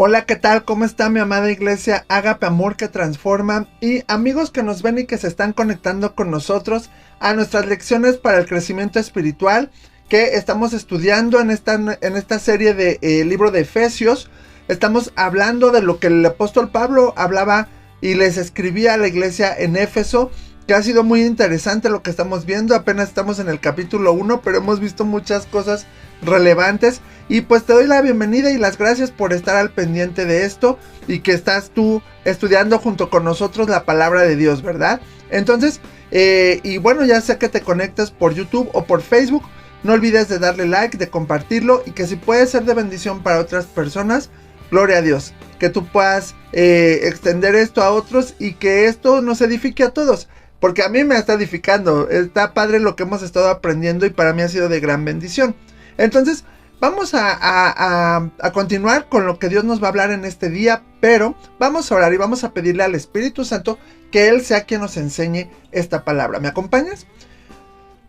Hola, ¿qué tal? ¿Cómo está mi amada iglesia Ágape Amor que Transforma? Y amigos que nos ven y que se están conectando con nosotros a nuestras lecciones para el crecimiento espiritual que estamos estudiando en esta serie de libro de Efesios. Estamos hablando de lo que el apóstol Pablo hablaba y les escribía a la iglesia en Éfeso, que ha sido muy interesante lo que estamos viendo. Apenas estamos en el capítulo 1, pero hemos visto muchas cosas relevantes. Y pues te doy la bienvenida y las gracias por estar al pendiente de esto y que estás tú estudiando junto con nosotros la palabra de Dios, ¿verdad? Entonces, y bueno, ya sea que te conectes por YouTube o por Facebook, no olvides de darle like, de compartirlo y que si puede ser de bendición para otras personas, gloria a Dios, que tú puedas extender esto a otros y que esto nos edifique a todos. Porque a mí me está edificando, está padre lo que hemos estado aprendiendo y para mí ha sido de gran bendición. Entonces, vamos a continuar con lo que Dios nos va a hablar en este día, pero vamos a orar y vamos a pedirle al Espíritu Santo que Él sea quien nos enseñe esta palabra. ¿Me acompañas?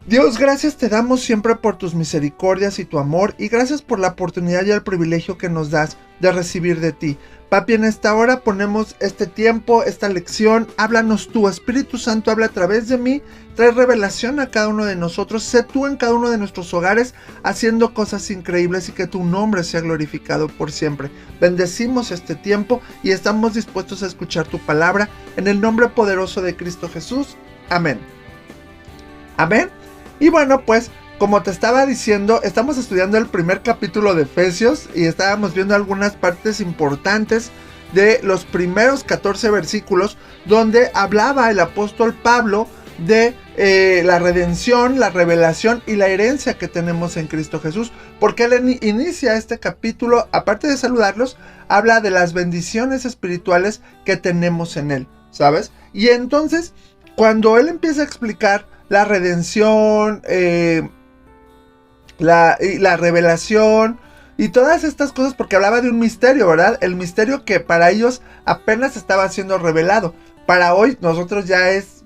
Dios, gracias te damos siempre por tus misericordias y tu amor, y gracias por la oportunidad y el privilegio que nos das de recibir de ti. Papi, en esta hora ponemos este tiempo, esta lección. Háblanos tú, Espíritu Santo, habla a través de mí, trae revelación a cada uno de nosotros, sé tú en cada uno de nuestros hogares haciendo cosas increíbles y que tu nombre sea glorificado por siempre. Bendecimos este tiempo y estamos dispuestos a escuchar tu palabra en el nombre poderoso de Cristo Jesús. Amén. Amén. Y bueno, pues, como te estaba diciendo, estamos estudiando el primer capítulo de Efesios y estábamos viendo algunas partes importantes de los primeros 14 versículos donde hablaba el apóstol Pablo de la redención, la revelación y la herencia que tenemos en Cristo Jesús, porque él inicia este capítulo, aparte de saludarlos, habla de las bendiciones espirituales que tenemos en él, ¿sabes? Y entonces, cuando él empieza a explicar la redención, la revelación y todas estas cosas, porque hablaba de un misterio, ¿verdad? El misterio que para ellos apenas estaba siendo revelado. Para hoy nosotros ya es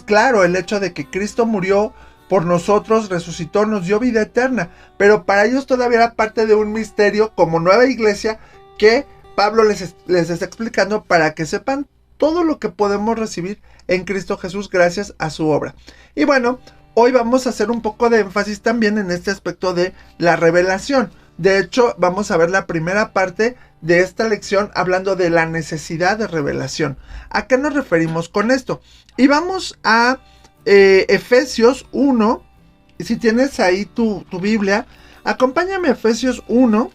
claro el hecho de que Cristo murió por nosotros, resucitó, nos dio vida eterna. Pero para ellos todavía era parte de un misterio como nueva iglesia que Pablo les está explicando para que sepan todo lo que podemos recibir en Cristo Jesús gracias a su obra. Y bueno, hoy vamos a hacer un poco de énfasis también en este aspecto de la revelación. De hecho, vamos a ver la primera parte de esta lección hablando de la necesidad de revelación. ¿A qué nos referimos con esto? Y vamos a Efesios 1. Y si tienes ahí tu Biblia, acompáñame a Efesios 1.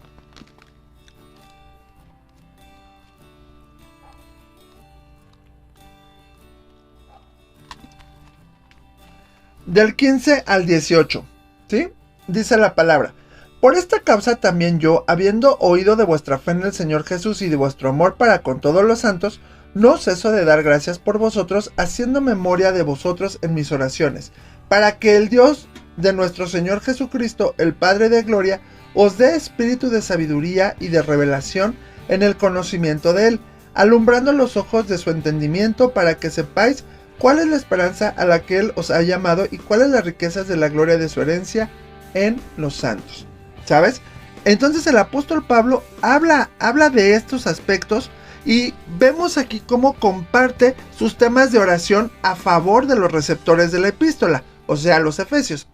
Del 15 al 18, ¿sí? Dice la palabra: por esta causa también yo, habiendo oído de vuestra fe en el Señor Jesús y de vuestro amor para con todos los santos, no ceso de dar gracias por vosotros, haciendo memoria de vosotros en mis oraciones, para que el Dios de nuestro Señor Jesucristo, el Padre de gloria, os dé espíritu de sabiduría y de revelación en el conocimiento de Él, alumbrando los ojos de su entendimiento, para que sepáis cuál es la esperanza a la que Él os ha llamado y cuáles las riquezas de la gloria de su herencia en los santos. ¿Sabes? Entonces el apóstol Pablo habla de estos aspectos y vemos aquí cómo comparte sus temas de oración a favor de los receptores de la epístola, o sea, los efesios.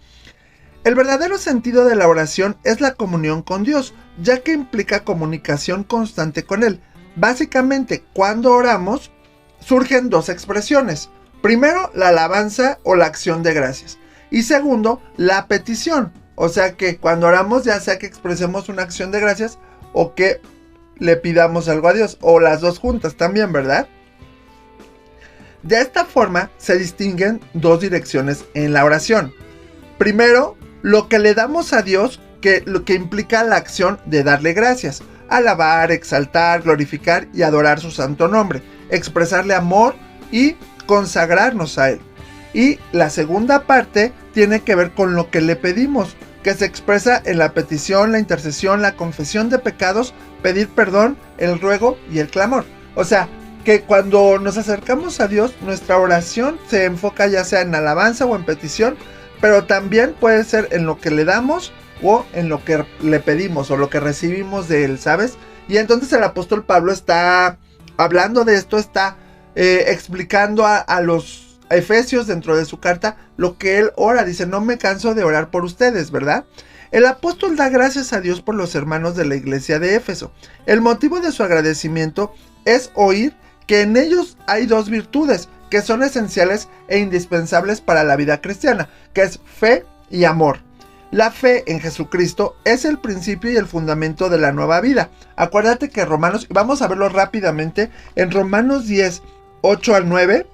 El verdadero sentido de la oración es la comunión con Dios, ya que implica comunicación constante con Él. Básicamente, cuando oramos, surgen dos expresiones. Primero, la alabanza o la acción de gracias. Y segundo, la petición. O sea que cuando oramos, ya sea que expresemos una acción de gracias o que le pidamos algo a Dios. O las dos juntas también, ¿verdad? De esta forma se distinguen dos direcciones en la oración. Primero, lo que le damos a Dios, lo que implica la acción de darle gracias. Alabar, exaltar, glorificar y adorar su santo nombre. Expresarle amor y consagrarnos a Él. Y la segunda parte tiene que ver con lo que le pedimos, que se expresa en la petición, la intercesión, la confesión de pecados, pedir perdón, el ruego y el clamor. O sea, que cuando nos acercamos a Dios, nuestra oración se enfoca ya sea en alabanza o en petición, pero también puede ser en lo que le damos o en lo que le pedimos o lo que recibimos de Él, ¿sabes? Y entonces el apóstol Pablo está hablando de esto, está explicando a los efesios dentro de su carta lo que él ora. Dice, no me canso de orar por ustedes, ¿verdad? El apóstol da gracias a Dios por los hermanos de la iglesia de Éfeso. El motivo de su agradecimiento es oír que en ellos hay dos virtudes que son esenciales e indispensables para la vida cristiana, que es fe y amor. La fe en Jesucristo es el principio y el fundamento de la nueva vida. Acuérdate que Romanos, vamos a verlo rápidamente, en Romanos 10, 8 al 9,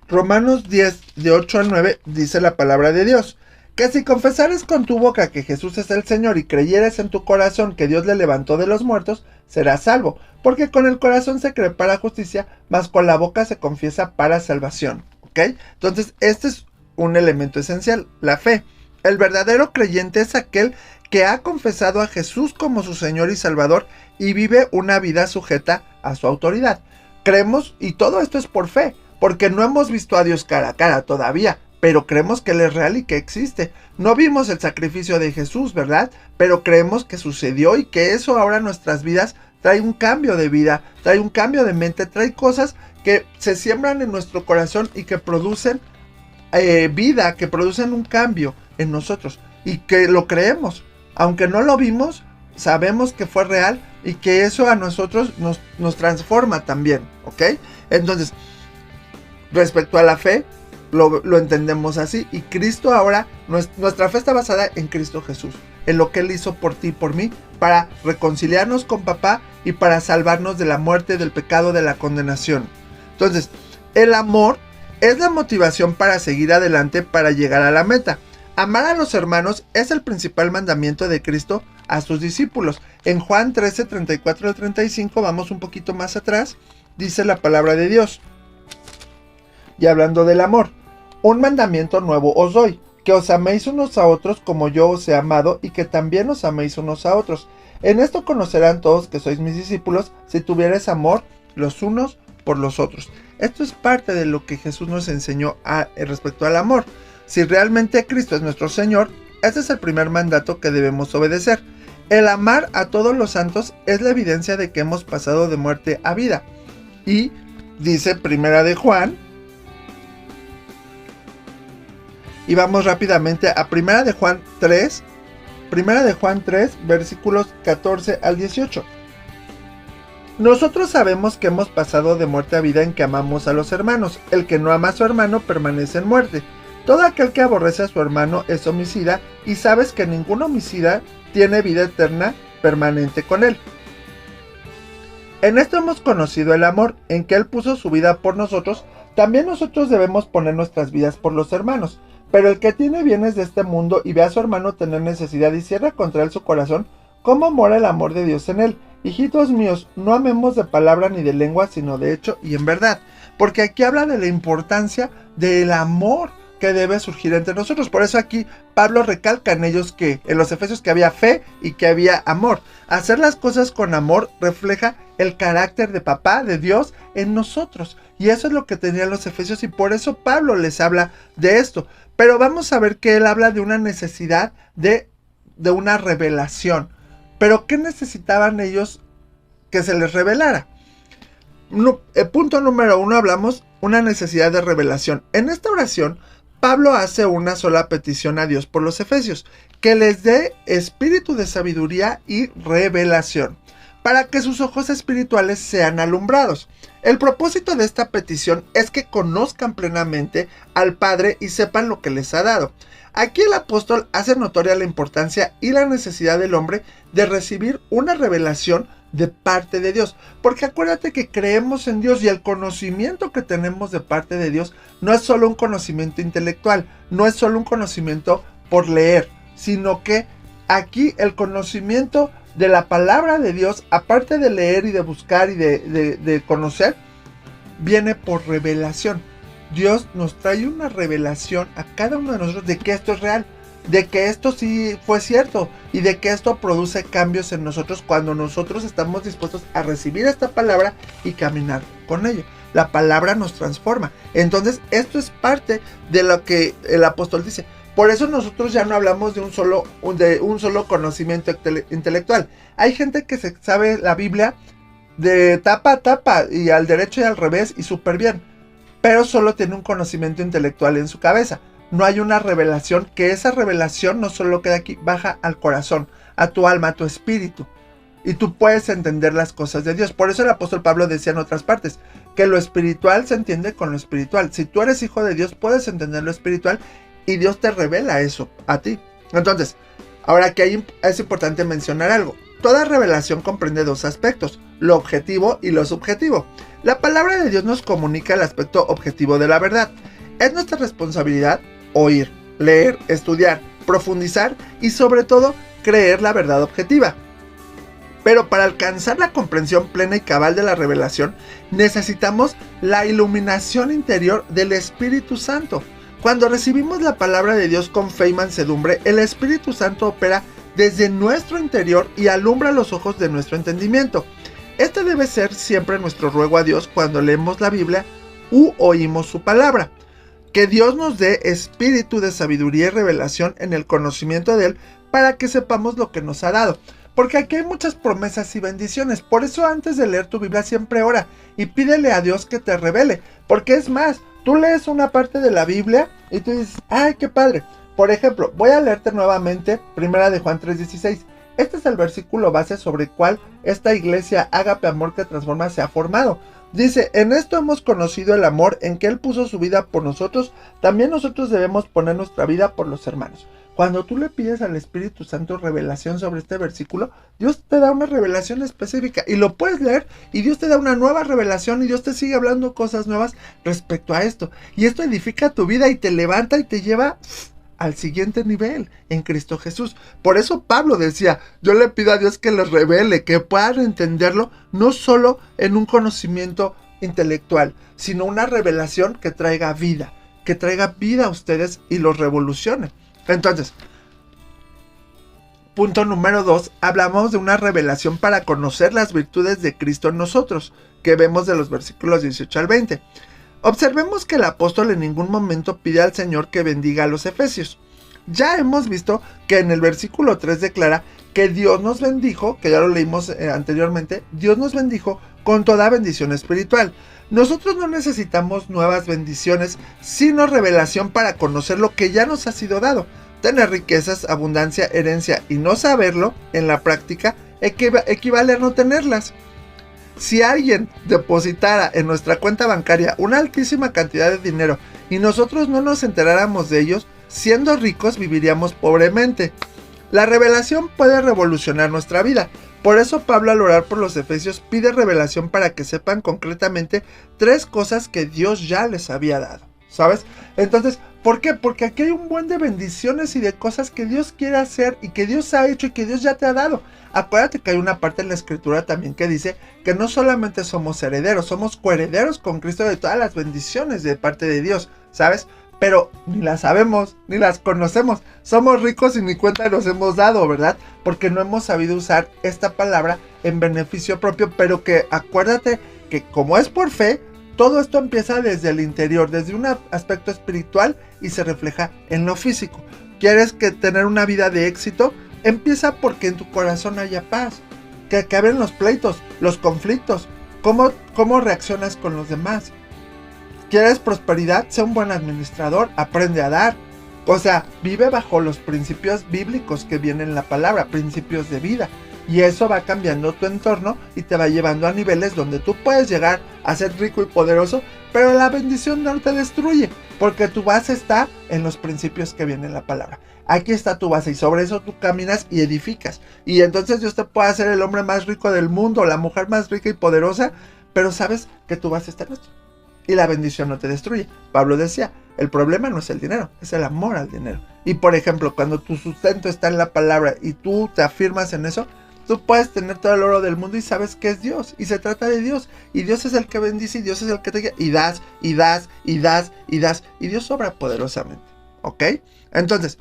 Romanos 10, de 8 al 9, dice la palabra de Dios, que si confesares con tu boca que Jesús es el Señor y creyeres en tu corazón que Dios le levantó de los muertos, serás salvo, porque con el corazón se cree para justicia, mas con la boca se confiesa para salvación. ¿Ok? Entonces, este es un elemento esencial, la fe. El verdadero creyente es aquel que ha confesado a Jesús como su Señor y Salvador y vive una vida sujeta a su autoridad. Creemos, y todo esto es por fe, porque no hemos visto a Dios cara a cara todavía, pero creemos que Él es real y que existe. No vimos el sacrificio de Jesús, ¿verdad? Pero creemos que sucedió y que eso ahora en nuestras vidas trae un cambio de vida, trae un cambio de mente, trae cosas que se siembran en nuestro corazón y que producen vida, que producen un cambio en nosotros y que lo creemos. Aunque no lo vimos, sabemos que fue real y que eso a nosotros nos transforma también, ¿ok? Entonces, respecto a la fe, lo entendemos así, y Cristo ahora, nuestra fe está basada en Cristo Jesús, en lo que Él hizo por ti y por mí, para reconciliarnos con papá y para salvarnos de la muerte, del pecado, de la condenación. Entonces, el amor es la motivación para seguir adelante, para llegar a la meta. Amar a los hermanos es el principal mandamiento de Cristo a sus discípulos. En Juan 13, 34 al 35, vamos un poquito más atrás, dice la palabra de Dios. Y hablando del amor, un mandamiento nuevo os doy, que os améis unos a otros como yo os he amado y que también os améis unos a otros. En esto conocerán todos que sois mis discípulos, si tuviereis amor los unos por los otros. Esto es parte de lo que Jesús nos enseñó respecto al amor. Si realmente Cristo es nuestro Señor, este es el primer mandato que debemos obedecer. El amar a todos los santos es la evidencia de que hemos pasado de muerte a vida. Y dice Primera de Juan, y vamos rápidamente a Primera de Juan 3, versículos 14 al 18. Nosotros sabemos que hemos pasado de muerte a vida en que amamos a los hermanos. El que no ama a su hermano permanece en muerte. Todo aquel que aborrece a su hermano es homicida, y sabes que ningún homicida tiene vida eterna permanente con él. En esto hemos conocido el amor, en que Él puso su vida por nosotros. También nosotros debemos poner nuestras vidas por los hermanos. Pero el que tiene bienes de este mundo y ve a su hermano tener necesidad y cierra contra él su corazón, ¿cómo mora el amor de Dios en él? Hijitos míos, no amemos de palabra ni de lengua, sino de hecho y en verdad. Porque aquí habla de la importancia del amor que debe surgir entre nosotros. Por eso aquí Pablo recalca en ellos que, en los Efesios, que había fe y que había amor. Hacer las cosas con amor refleja el carácter de papá, de Dios, en nosotros. Y eso es lo que tenían los Efesios, y por eso Pablo les habla de esto. Pero vamos a ver que él habla de una necesidad de una revelación. Pero ¿qué necesitaban ellos que se les revelara? Punto número 1, hablamos una necesidad de revelación. En esta oración, Pablo hace una sola petición a Dios por los Efesios, que les dé espíritu de sabiduría y revelación, para que sus ojos espirituales sean alumbrados. El propósito de esta petición es que conozcan plenamente al Padre y sepan lo que les ha dado. Aquí el apóstol hace notoria la importancia y la necesidad del hombre de recibir una revelación de parte de Dios, porque acuérdate que creemos en Dios, y el conocimiento que tenemos de parte de Dios no es solo un conocimiento intelectual, no es solo un conocimiento por leer, sino que aquí el conocimiento de la palabra de Dios, aparte de leer y de buscar y de conocer, viene por revelación. Dios nos trae una revelación a cada uno de nosotros de que esto es real, de que esto sí fue cierto, y de que esto produce cambios en nosotros cuando nosotros estamos dispuestos a recibir esta palabra y caminar con ella. La palabra nos transforma. Entonces, esto es parte de lo que el apóstol dice. Por eso nosotros ya no hablamos de un solo conocimiento intelectual. Hay gente que se sabe la Biblia de tapa a tapa y al derecho y al revés y súper bien, pero solo tiene un conocimiento intelectual en su cabeza. No hay una revelación, que esa revelación no solo queda aquí, baja al corazón, a tu alma, a tu espíritu. Y tú puedes entender las cosas de Dios. Por eso el apóstol Pablo decía en otras partes, que lo espiritual se entiende con lo espiritual. Si tú eres hijo de Dios, puedes entender lo espiritual y Dios te revela eso a ti. Entonces, ahora que ahí es importante mencionar algo. Toda revelación comprende dos aspectos, lo objetivo y lo subjetivo. La palabra de Dios nos comunica el aspecto objetivo de la verdad. Es nuestra responsabilidad oír, leer, estudiar, profundizar y sobre todo creer la verdad objetiva. Pero para alcanzar la comprensión plena y cabal de la revelación, necesitamos la iluminación interior del Espíritu Santo. Cuando recibimos la palabra de Dios con fe y mansedumbre, el Espíritu Santo opera desde nuestro interior y alumbra los ojos de nuestro entendimiento. Este debe ser siempre nuestro ruego a Dios cuando leemos la Biblia u oímos su palabra. Que Dios nos dé espíritu de sabiduría y revelación en el conocimiento de Él para que sepamos lo que nos ha dado. Porque aquí hay muchas promesas y bendiciones. Por eso antes de leer tu Biblia siempre ora y pídele a Dios que te revele. Porque es más, tú lees una parte de la Biblia y tú dices, ¡ay, qué padre! Por ejemplo, voy a leerte nuevamente 1 de Juan 3:16. Este es el versículo base sobre el cual esta iglesia Ágape Amor que Transforma se ha formado. Dice, en esto hemos conocido el amor en que Él puso su vida por nosotros, también nosotros debemos poner nuestra vida por los hermanos. Cuando tú le pides al Espíritu Santo revelación sobre este versículo, Dios te da una revelación específica y lo puedes leer y Dios te da una nueva revelación y Dios te sigue hablando cosas nuevas respecto a esto. Y esto edifica tu vida y te levanta y te lleva al siguiente nivel en Cristo Jesús. Por eso Pablo decía, yo le pido a Dios que les revele, que puedan entenderlo no solo en un conocimiento intelectual, sino una revelación que traiga vida a ustedes y los revolucione. Entonces, punto número 2, hablamos de una revelación para conocer las virtudes de Cristo en nosotros, que vemos de los versículos 18 al 20. Observemos que el apóstol en ningún momento pide al Señor que bendiga a los efesios. Ya hemos visto que en el versículo 3 declara que Dios nos bendijo, que ya lo leímos anteriormente, Dios nos bendijo con toda bendición espiritual. Nosotros no necesitamos nuevas bendiciones, sino revelación para conocer lo que ya nos ha sido dado. Tener riquezas, abundancia, herencia y no saberlo en la práctica equivale a no tenerlas. Si alguien depositara en nuestra cuenta bancaria una altísima cantidad de dinero y nosotros no nos enteráramos de ellos, siendo ricos viviríamos pobremente. La revelación puede revolucionar nuestra vida. Por eso Pablo al orar por los efesios pide revelación para que sepan concretamente 3 cosas que Dios ya les había dado. ¿Sabes? Entonces, ¿por qué? Porque aquí hay un buen de bendiciones y de cosas que Dios quiere hacer y que Dios ha hecho y que Dios ya te ha dado. Acuérdate que hay una parte en la escritura también que dice que no solamente somos herederos, somos coherederos con Cristo de todas las bendiciones de parte de Dios, ¿sabes? Pero ni las sabemos, ni las conocemos. Somos ricos y ni cuenta nos hemos dado, ¿verdad? Porque no hemos sabido usar esta palabra en beneficio propio, pero que acuérdate que como es por fe, todo esto empieza desde el interior, desde un aspecto espiritual y se refleja en lo físico. ¿Quieres tener una vida de éxito? Empieza porque en tu corazón haya paz, que acaben los pleitos, los conflictos, cómo reaccionas con los demás. ¿Quieres prosperidad? Sé un buen administrador, aprende a dar. O sea, vive bajo los principios bíblicos que vienen en la palabra, principios de vida. Y eso va cambiando tu entorno y te va llevando a niveles donde tú puedes llegar a ser rico y poderoso, pero la bendición no te destruye, porque tu base está en los principios que vienen en la palabra. Aquí está tu base y sobre eso tú caminas y edificas. Y entonces Dios te puede hacer el hombre más rico del mundo, la mujer más rica y poderosa, pero sabes que tu base está en esto. Y la bendición no te destruye. Pablo decía, el problema no es el dinero, es el amor al dinero. Y por ejemplo, cuando tu sustento está en la palabra y tú te afirmas en eso, tú puedes tener todo el oro del mundo y sabes que es Dios. Y se trata de Dios. Y Dios es el que bendice y Dios es el que te guía. Y das, y das, y das, y das. Y Dios obra poderosamente. ¿Ok? Entonces,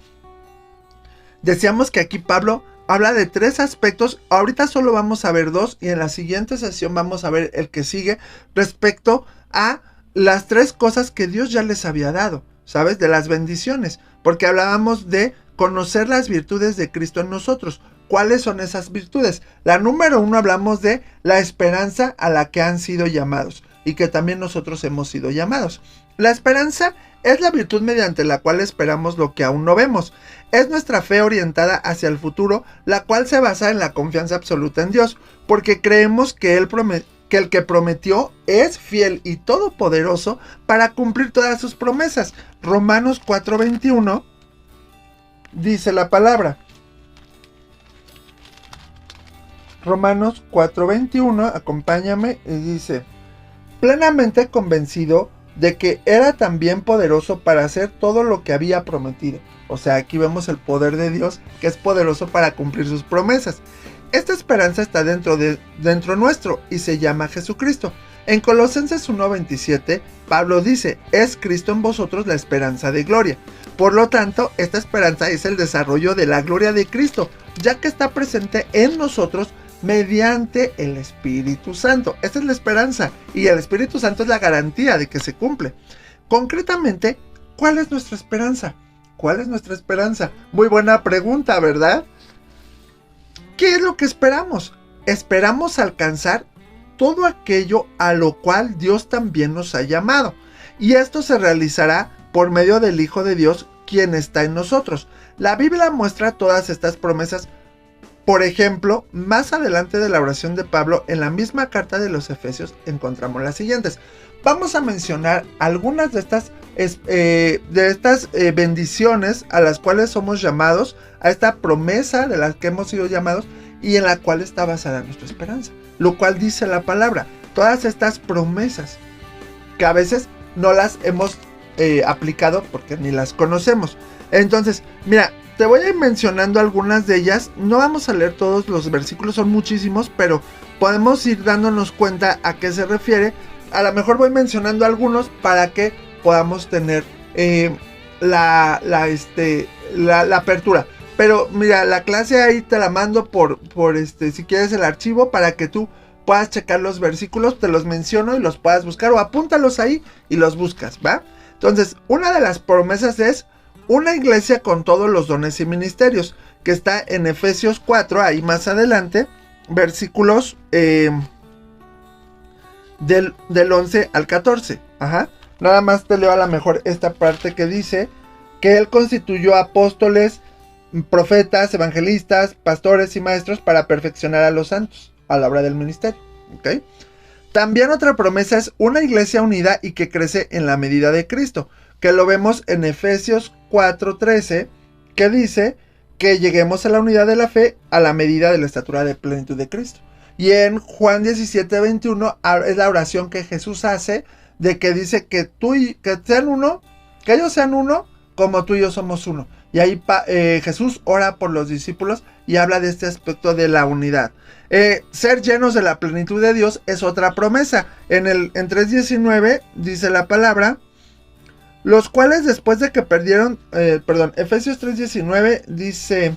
decíamos que aquí Pablo habla de 3 aspectos. Ahorita solo vamos a ver 2 y en la siguiente sesión vamos a ver el que sigue respecto a las 3 cosas que Dios ya les había dado, ¿sabes? De las bendiciones. porque hablábamos de conocer las virtudes de Cristo en nosotros. ¿Cuáles son esas virtudes? La número 1 hablamos de la esperanza a la que han sido llamados y que también nosotros hemos sido llamados. La esperanza es la virtud mediante la cual esperamos lo que aún no vemos. Es nuestra fe orientada hacia el futuro, la cual se basa en la confianza absoluta en Dios, porque creemos que el que prometió es fiel y todopoderoso para cumplir todas sus promesas. Romanos 4:21 dice la palabra. Romanos 4:21, acompáñame, y dice: plenamente convencido de que era también poderoso para hacer todo lo que había prometido. O sea, aquí vemos el poder de Dios, que es poderoso para cumplir sus promesas. Esta esperanza está dentro nuestro y se llama Jesucristo. En Colosenses 1:27, Pablo dice: es Cristo en vosotros la esperanza de gloria. Por lo tanto, esta esperanza es el desarrollo de la gloria de Cristo, ya que está presente en nosotros mediante el Espíritu Santo. Esta es la esperanza, y el Espíritu Santo es la garantía de que se cumple. Concretamente, ¿cuál es nuestra esperanza? ¿Cuál es nuestra esperanza? Muy buena pregunta, ¿verdad? ¿Qué es lo que esperamos? Esperamos alcanzar todo aquello a lo cual Dios también nos ha llamado. Y esto se realizará por medio del Hijo de Dios, quien está en nosotros. La Biblia muestra todas estas promesas. Por ejemplo, más adelante de la oración de Pablo, en la misma carta de los Efesios, encontramos las siguientes. Vamos a mencionar algunas de estas bendiciones a las cuales somos llamados, a esta promesa de las que hemos sido llamados y en la cual está basada nuestra esperanza. Lo cual dice la palabra, todas estas promesas que a veces no las hemos aplicado porque ni las conocemos. Entonces, mira, te voy a ir mencionando algunas de ellas. No vamos a leer todos los versículos, son muchísimos, pero podemos ir dándonos cuenta a qué se refiere. A lo mejor voy mencionando algunos para que podamos tener la apertura. Pero mira, la clase ahí te la mando por si quieres el archivo para que tú puedas checar los versículos, te los menciono y los puedas buscar, o apúntalos ahí y los buscas, ¿va? Entonces, una de las promesas es una iglesia con todos los dones y ministerios, que está en Efesios 4, ahí más adelante, versículos del 11 al 14. Ajá. Nada más te leo a lo mejor esta parte que dice que Él constituyó apóstoles, profetas, evangelistas, pastores y maestros para perfeccionar a los santos a la obra del ministerio. ¿Okay? También otra promesa es una iglesia unida y que crece en la medida de Cristo, que lo vemos en Efesios 4:13, que dice que lleguemos a la unidad de la fe a la medida de la estatura de plenitud de Cristo. Y en Juan 17:21 es la oración que Jesús hace, de que dice que sean uno, que ellos sean uno como tú y yo somos uno. Y ahí Jesús ora por los discípulos y habla de este aspecto de la unidad. Ser llenos de la plenitud de Dios es otra promesa. En 3:19 dice la palabra, los cuales después de que Efesios 3:19 dice,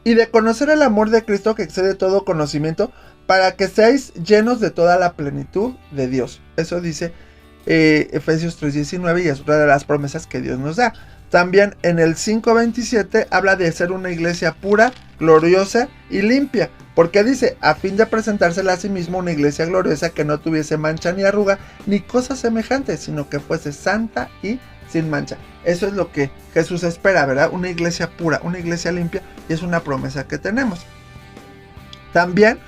y de conocer el amor de Cristo que excede todo conocimiento, para que seáis llenos de toda la plenitud de Dios. Eso dice Efesios 3:19 y es otra de las promesas que Dios nos da. También en el 5:27 habla de ser una iglesia pura, gloriosa y limpia, porque dice, a fin de presentársela a sí mismo una iglesia gloriosa que no tuviese mancha ni arruga, ni cosa semejante, sino que fuese santa y sin mancha. Eso es lo que Jesús espera, ¿verdad? Una iglesia pura, una iglesia limpia, y es una promesa que tenemos. También,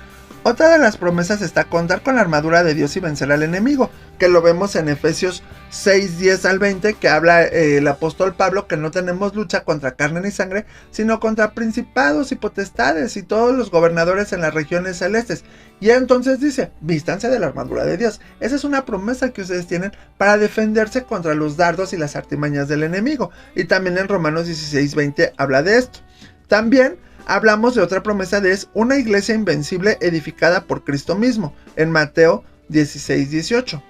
otra de las promesas está contar con la armadura de Dios y vencer al enemigo, que lo vemos en Efesios 6:10 al 20, que habla el apóstol Pablo que no tenemos lucha contra carne ni sangre, sino contra principados y potestades y todos los gobernadores en las regiones celestes. Y entonces dice, vístanse de la armadura de Dios. Esa es una promesa que ustedes tienen para defenderse contra los dardos y las artimañas del enemigo. Y también en Romanos 16:20 habla de esto. También hablamos de otra promesa de es una iglesia invencible edificada por Cristo mismo, en Mateo 16:18.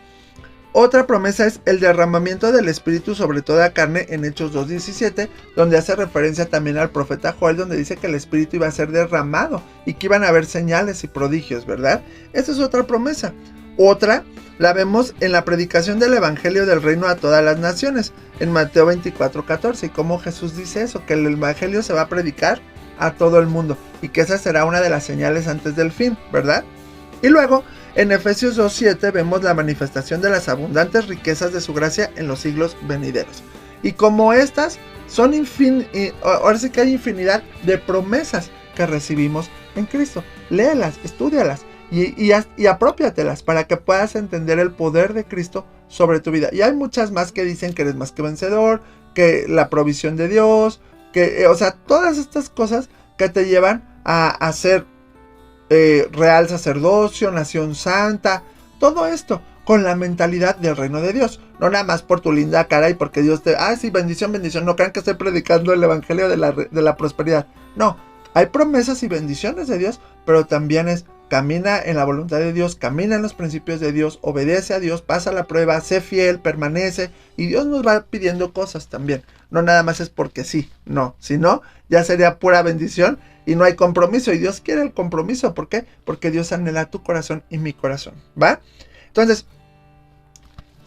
Otra promesa es el derramamiento del Espíritu sobre toda carne en Hechos 2:17, donde hace referencia también al profeta Joel, donde dice que el Espíritu iba a ser derramado y que iban a haber señales y prodigios, ¿verdad? Esa es otra promesa. Otra la vemos en la predicación del Evangelio del Reino a todas las naciones, en Mateo 24:14. Y cómo Jesús dice eso, que el evangelio se va a predicar a todo el mundo y que esa será una de las señales antes del fin, ¿verdad? Y luego en Efesios 2:7 vemos la manifestación de las abundantes riquezas de su gracia en los siglos venideros. Y como estas son ahora sí que hay infinidad de promesas que recibimos en Cristo. Léelas, estúdialas y apropiatelas para que puedas entender el poder de Cristo sobre tu vida. Y hay muchas más que dicen que eres más que vencedor, que la provisión de Dios, que, o sea, todas estas cosas que te llevan a ser real sacerdocio, nación santa, todo esto con la mentalidad del reino de Dios, no nada más por tu linda cara y porque Dios te, sí, bendición, bendición, no crean que estoy predicando el evangelio de la prosperidad, no, hay promesas y bendiciones de Dios, pero también es, camina en la voluntad de Dios, camina en los principios de Dios, obedece a Dios, pasa la prueba, sé fiel, permanece, y Dios nos va pidiendo cosas también, no nada más es porque sí, no, si no, ya sería pura bendición, y no hay compromiso, y Dios quiere el compromiso, ¿por qué? Porque Dios anhela tu corazón y mi corazón, ¿va? Entonces,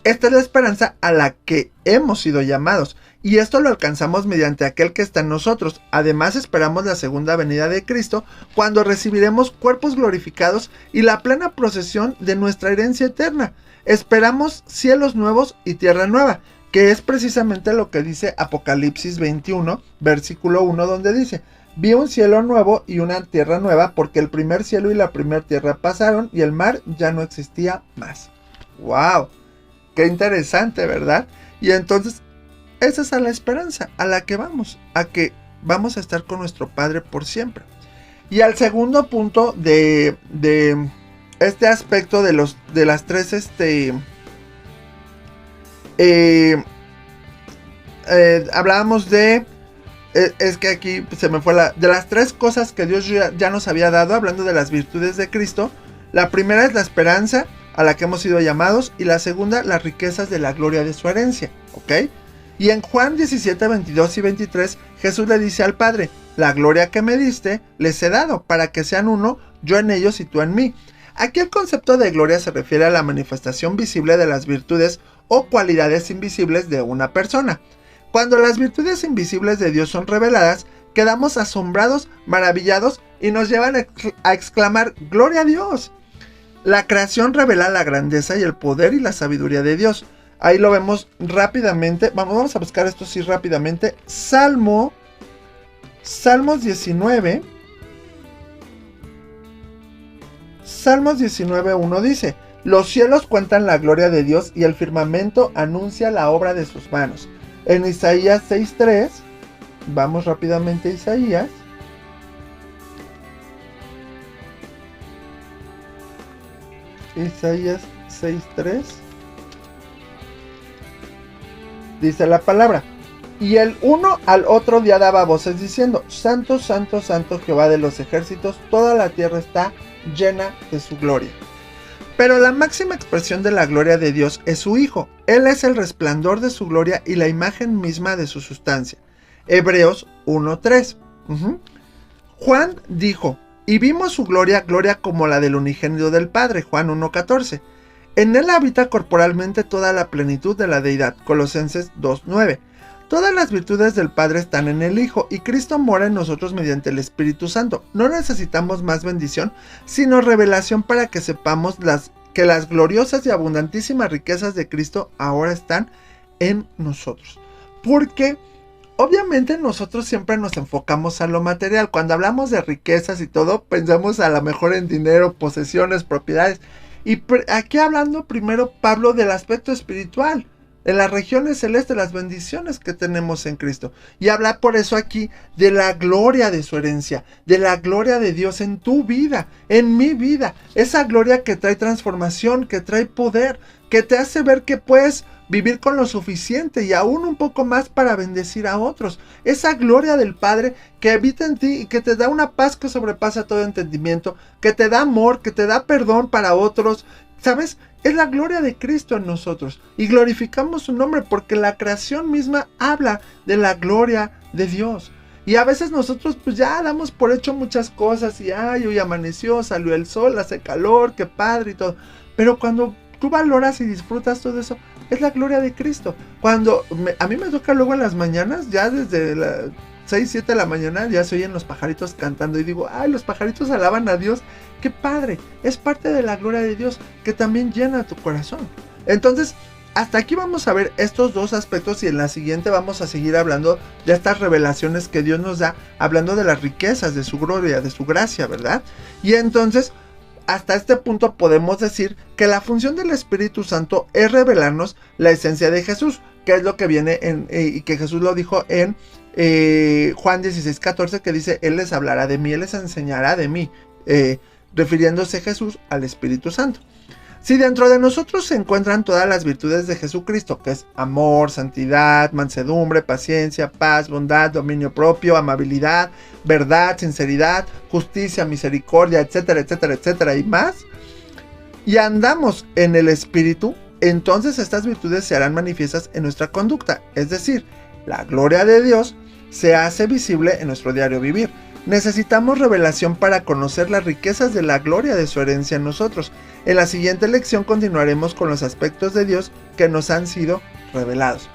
esta es la esperanza a la que hemos sido llamados, y esto lo alcanzamos mediante aquel que está en nosotros. Además esperamos la segunda venida de Cristo, cuando recibiremos cuerpos glorificados y la plena posesión de nuestra herencia eterna. Esperamos cielos nuevos y tierra nueva, que es precisamente lo que dice Apocalipsis 21, versículo 1, donde dice: vi un cielo nuevo y una tierra nueva, porque el primer cielo y la primera tierra pasaron y el mar ya no existía más. ¡Wow! ¡Qué interesante!, ¿verdad? Y entonces, esa es la esperanza a la que vamos, a que vamos a estar con nuestro Padre por siempre. Y al segundo punto de este aspecto de las tres, hablábamos de, es que aquí se me fue de las tres cosas que Dios ya nos había dado, hablando de las virtudes de Cristo. La primera es la esperanza a la que hemos sido llamados, y la segunda, las riquezas de la gloria de su herencia, ¿ok? Y en Juan 17, 22 y 23, Jesús le dice al Padre: la gloria que me diste les he dado, para que sean uno, yo en ellos y tú en mí. Aquí el concepto de gloria se refiere a la manifestación visible de las virtudes o cualidades invisibles de una persona. Cuando las virtudes invisibles de Dios son reveladas, quedamos asombrados, maravillados, y nos llevan a exclamar: ¡gloria a Dios! La creación revela la grandeza y el poder y la sabiduría de Dios. Ahí lo vemos rápidamente. Vamos a buscar esto sí rápidamente. Salmos 19. Salmos 19:1 dice: los cielos cuentan la gloria de Dios y el firmamento anuncia la obra de sus manos. En Isaías 6:3, vamos rápidamente a Isaías. Isaías 6:3 dice la palabra: y el uno al otro día daba voces diciendo: santo, santo, santo Jehová de los ejércitos, toda la tierra está llena de su gloria. Pero la máxima expresión de la gloria de Dios es su Hijo. Él es el resplandor de su gloria y la imagen misma de su sustancia. Hebreos 1:3. Juan dijo: y vimos su gloria, gloria como la del unigénito del Padre. Juan 1:14. En él habita corporalmente toda la plenitud de la deidad. Colosenses 2:9. Todas las virtudes del Padre están en el Hijo, y Cristo mora en nosotros mediante el Espíritu Santo. No necesitamos más bendición, sino revelación para que sepamos que las gloriosas y abundantísimas riquezas de Cristo ahora están en nosotros. Porque obviamente nosotros siempre nos enfocamos a lo material. Cuando hablamos de riquezas y todo, pensamos a lo mejor en dinero, posesiones, propiedades. Y aquí hablando primero Pablo del aspecto espiritual, en las regiones celestes, las bendiciones que tenemos en Cristo. Y habla por eso aquí de la gloria de su herencia, de la gloria de Dios en tu vida, en mi vida. Esa gloria que trae transformación, que trae poder, que te hace ver que puedes vivir con lo suficiente y aún un poco más para bendecir a otros. Esa gloria del Padre que habita en ti y que te da una paz que sobrepasa todo entendimiento, que te da amor, que te da perdón para otros. ¿Sabes? Es la gloria de Cristo en nosotros. Y glorificamos su nombre porque la creación misma habla de la gloria de Dios. Y a veces nosotros pues ya damos por hecho muchas cosas y hoy amaneció, salió el sol, hace calor, qué padre y todo. Pero cuando tú valoras y disfrutas todo eso, es la gloria de Cristo. Cuando a mí me toca luego en las mañanas, ya desde las 6, 7 de la mañana, ya se oyen los pajaritos cantando y digo, ay, los pajaritos alaban a Dios, qué padre, es parte de la gloria de Dios que también llena tu corazón. Entonces, hasta aquí vamos a ver estos dos aspectos y en la siguiente vamos a seguir hablando de estas revelaciones que Dios nos da, hablando de las riquezas de su gloria, de su gracia, ¿verdad? Y entonces, hasta este punto podemos decir que la función del Espíritu Santo es revelarnos la esencia de Jesús, que es lo que viene y que Jesús lo dijo en Juan 16:14, que dice, Él les hablará de mí, Él les enseñará de mí, refiriéndose Jesús al Espíritu Santo. Si dentro de nosotros se encuentran todas las virtudes de Jesucristo, que es amor, santidad, mansedumbre, paciencia, paz, bondad, dominio propio, amabilidad, verdad, sinceridad, justicia, misericordia, etcétera, etcétera, etcétera y más, y andamos en el Espíritu, entonces estas virtudes se harán manifiestas en nuestra conducta, es decir, la gloria de Dios se hace visible en nuestro diario vivir. Necesitamos revelación para conocer las riquezas de la gloria de su herencia en nosotros. En la siguiente lección continuaremos con los aspectos de Dios que nos han sido revelados.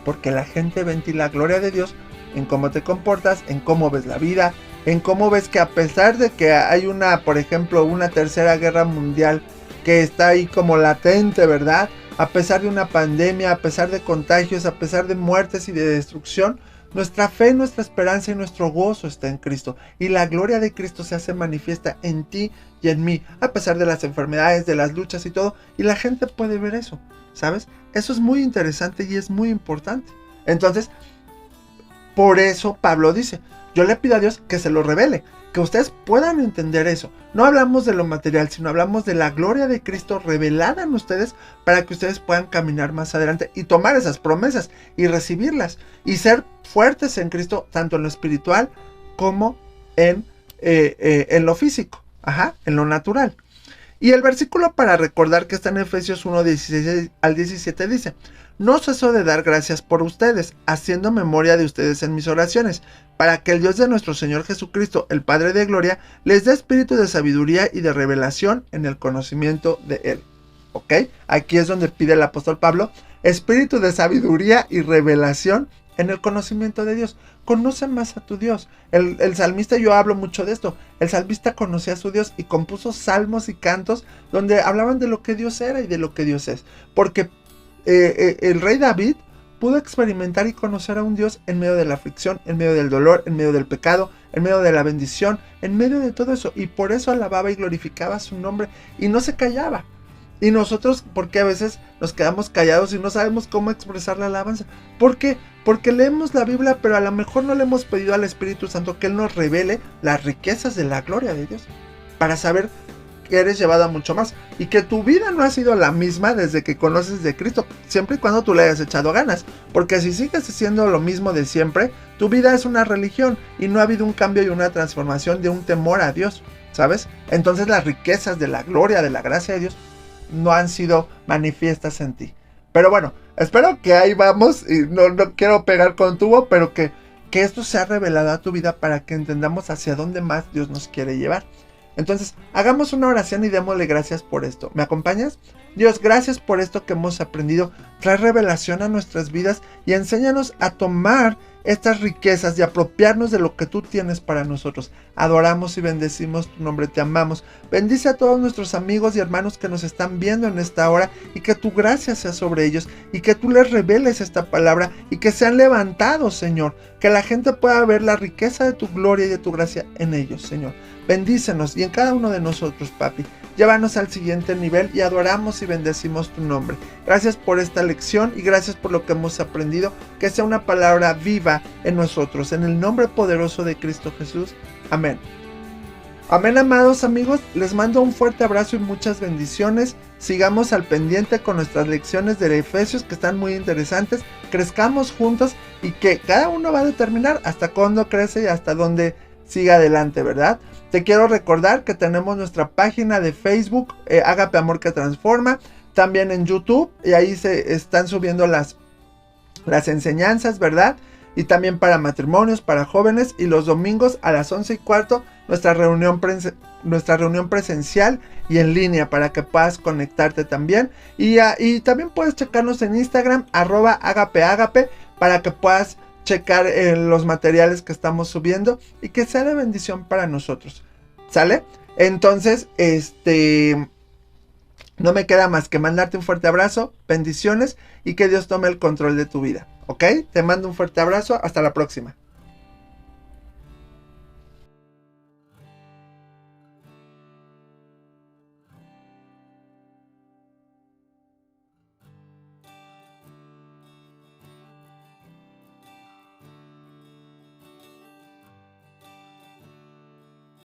Porque la gente ve en ti la gloria de Dios en cómo te comportas, en cómo ves la vida, en cómo ves que a pesar de que hay por ejemplo, una tercera guerra mundial que está ahí como latente, ¿verdad? A pesar de una pandemia, a pesar de contagios, a pesar de muertes y de destrucción, nuestra fe, nuestra esperanza y nuestro gozo está en Cristo. Y la gloria de Cristo se hace manifiesta en ti y en mí, a pesar de las enfermedades, de las luchas y todo. Y la gente puede ver eso, ¿sabes? Eso es muy interesante y es muy importante. Entonces, por eso Pablo dice, yo le pido a Dios que se lo revele, que ustedes puedan entender eso. No hablamos de lo material, sino hablamos de la gloria de Cristo revelada en ustedes para que ustedes puedan caminar más adelante y tomar esas promesas y recibirlas y ser fuertes en Cristo, tanto en lo espiritual como en lo físico, en lo natural. Y el versículo para recordar que está en Efesios 1, 16 al 17 dice, no ceso de dar gracias por ustedes, haciendo memoria de ustedes en mis oraciones, para que el Dios de nuestro Señor Jesucristo, el Padre de Gloria, les dé espíritu de sabiduría y de revelación en el conocimiento de Él. ¿Ok? Aquí es donde pide el apóstol Pablo, espíritu de sabiduría y revelación en el conocimiento de Dios. Conoce más a tu Dios. El salmista, yo hablo mucho de esto, el salmista conocía a su Dios y compuso salmos y cantos donde hablaban de lo que Dios era y de lo que Dios es. Porque el rey David pudo experimentar y conocer a un Dios en medio de la aflicción, en medio del dolor, en medio del pecado, en medio de la bendición, en medio de todo eso. Y por eso alababa y glorificaba su nombre y no se callaba. Y nosotros, ¿por qué a veces nos quedamos callados y no sabemos cómo expresar la alabanza? ¿Por qué? Porque leemos la Biblia, pero a lo mejor no le hemos pedido al Espíritu Santo que Él nos revele las riquezas de la gloria de Dios, para saber que eres llevado a mucho más y que tu vida no ha sido la misma desde que conoces de Cristo, siempre y cuando tú le hayas echado ganas, porque si sigues haciendo lo mismo de siempre, tu vida es una religión y no ha habido un cambio y una transformación de un temor a Dios, ¿sabes? Entonces las riquezas de la gloria, de la gracia de Dios no han sido manifiestas en ti. Pero bueno, espero que ahí vamos y no quiero pegar con tubo, pero que esto sea revelado a tu vida para que entendamos hacia dónde más Dios nos quiere llevar. Entonces, hagamos una oración y démosle gracias por esto. ¿Me acompañas? Dios, gracias por esto que hemos aprendido. Trae revelación a nuestras vidas y enséñanos a tomar estas riquezas y apropiarnos de lo que tú tienes para nosotros. Adoramos y bendecimos tu nombre, te amamos. Bendice a todos nuestros amigos y hermanos que nos están viendo en esta hora y que tu gracia sea sobre ellos y que tú les reveles esta palabra y que sean levantados, Señor. Que la gente pueda ver la riqueza de tu gloria y de tu gracia en ellos, Señor. Bendícenos y en cada uno de nosotros, papi. Llévanos al siguiente nivel y adoramos y bendecimos tu nombre. Gracias por esta lección y gracias por lo que hemos aprendido. Que sea una palabra viva en nosotros. En el nombre poderoso de Cristo Jesús. Amén. Amén, amados amigos. Les mando un fuerte abrazo y muchas bendiciones. Sigamos al pendiente con nuestras lecciones de Efesios que están muy interesantes. Crezcamos juntos y que cada uno va a determinar hasta cuándo crece y hasta dónde siga adelante, ¿verdad? Te quiero recordar que tenemos nuestra página de Facebook, Ágape Amor que Transforma, también en YouTube, y ahí se están subiendo las enseñanzas, ¿verdad? y también para matrimonios, para jóvenes, y los domingos a las 11:15 nuestra reunión presencial y en línea para que puedas conectarte también. Y también puedes checarnos en Instagram, @agapeagape, para que puedas checar los materiales que estamos subiendo y que sea de bendición para nosotros. ¿Sale? Entonces, no me queda más que mandarte un fuerte abrazo, bendiciones y que Dios tome el control de tu vida. ¿Ok? Te mando un fuerte abrazo, hasta la próxima.